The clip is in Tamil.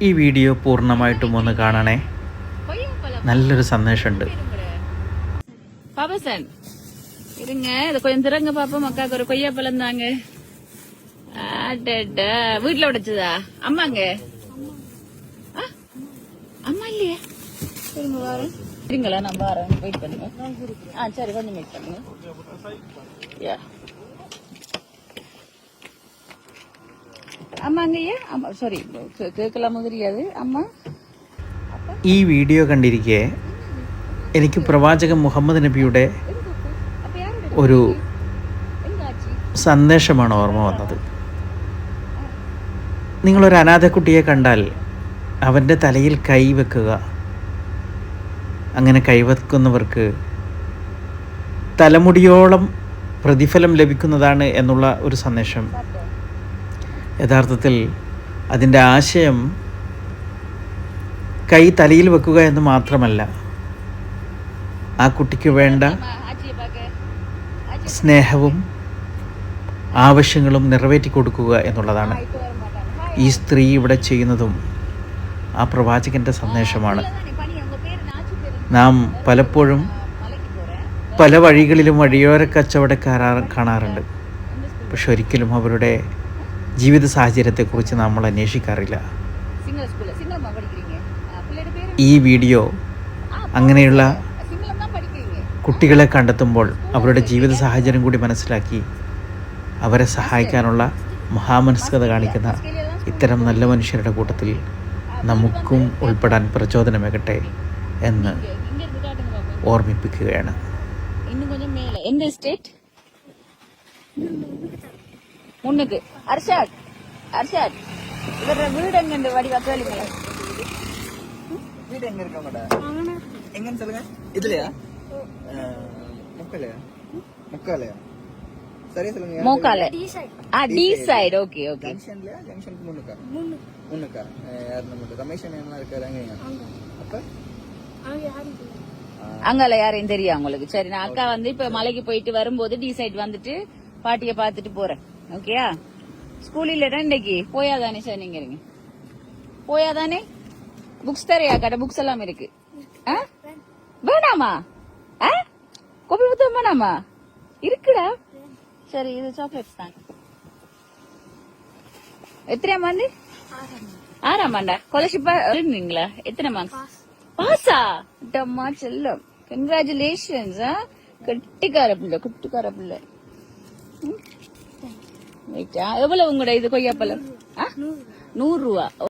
ഈ വീഡിയോ പൂർണ്ണമായിട്ടും ഒന്ന് കാണണേ. നല്ലൊരു സന്ദേശമുണ്ട്. பாபசன் இருங்க, இதை கொஞ்சம் திறங்க பாப்போம். அக்காக்கு ஒரு கொய்யாப்பழம் தாங்க. வீட்டுல உடைச்சதா? அம்மாங்க அம்மா இல்லையா? இருங்க வாரேன். இருங்களா, நான் வாரேன். வெயிட் பண்ணுங்க. சரி, கொஞ்சம் வெயிட் பண்ணுங்க. അമ്മങ്ങയ്യ സോറി കേൾക്കലാമോ தெரியாது അമ്മ. ഈ വീഡിയോ കണ്ടിരിക്കെ എനിക്ക് പ്രവാചകൻ മുഹമ്മദ് നബിയുടെ ഒരു സന്ദേശമാണ് ഓർമ്മ വന്നത്. നിങ്ങളൊരു അനാഥക്കുട്ടിയെ കണ്ടാൽ അവൻ്റെ തലയിൽ കൈവെക്കുക. അങ്ങനെ കൈവെക്കുന്നവർക്ക് തലമുടിയോളം പ്രതിഫലം ലഭിക്കുന്നതാണ് എന്നുള്ള ഒരു സന്ദേശം. യഥാർത്ഥത്തിൽ അതിൻ്റെ ആശയം കൈ തലയിൽ വെക്കുക എന്ന് മാത്രമല്ല, ആ കുട്ടിക്ക് വേണ്ട സ്നേഹവും ആവശ്യങ്ങളും നിറവേറ്റി കൊടുക്കുക എന്നുള്ളതാണ്. ഈ സ്ത്രീ ഇവിടെ ചെയ്യുന്നതും ആ പ്രവാചകൻ്റെ സന്ദേശമാണ്. നാം പലപ്പോഴും പല വഴികളിലും വഴിയോര കച്ചവടക്കാർ കാണാറുണ്ട്. പക്ഷെ ഒരിക്കലും അവരുടെ ജീവിത സാഹചര്യത്തെക്കുറിച്ച് നമ്മൾ അന്വേഷിക്കാറില്ല. ഈ വീഡിയോ അങ്ങനെയുള്ള കുട്ടികളെ കണ്ടെത്തുമ്പോൾ അവരുടെ ജീവിത സാഹചര്യം കൂടി മനസ്സിലാക്കി അവരെ സഹായിക്കാനുള്ള മഹാമനസ്കത കാണിക്കുന്ന ഇത്തരം നല്ല മനുഷ്യരുടെ കൂട്ടത്തിൽ നമുക്കും ഉൾപ്പെടാൻ പ്രചോദനമേകട്ടെ എന്ന് ഓർമ്മിപ്പിക്കുകയാണ്. முன்னுக்கு அர்ஷாத் அர்ஷாத் இவர வீடு எங்க வடிவா கேளுங்க. வீடு எங்க இருக்கவங்கடா? எங்கன்னு சொல்லுங்க. இதுலயா? முக்காலையா? முக்காலையா? சரியா சொல்லுங்க. மோக்கால. T side. Okay okay. ஜங்ஷன்லயா? ஜங்ஷனுக்கு முன்னுக்கா? யார் நம்ம ரமேஷ் அண்ணா இருக்காங்க அப்ப அங்கல யாரையும் தெரியும் உங்களுக்கு? சரி, நான் அக்கா வந்து இப்ப மலைக்கு போயிட்டு வரும்போது டி சைடு வந்துட்டு பாட்டிய பாத்துட்டு போறேன். ஓகேயா? ஸ்கூல் இல்லடா இன்னைக்கு? போயாதானே சார்? நீங்க இருங்க. போயாதானே? புக்ஸ் தரையா? கடை புக்ஸ் எல்லாம் இருக்கு. வேணாமா? கோபி புத்தகம் வேணாமா? இருக்குடா. சரி, இது சாக்லேட்ஸ் தான். எத்தனை ஆண்டு? 6ஆம் ஆண்டா? ஸ்காலர்ஷிப் இருந்தீங்களா? எத்தனை மார்க்ஸ்? பாஸா? டம்மா செல்லம், கங்க்ராச்சுலேஷன்ஸ். கட்டிக்கார பிள்ளை, குட்டிக்கார பிள்ளை. எவ்வளவு உங்களோட இது கொய்யாப்பழம்? 100 ரூபா.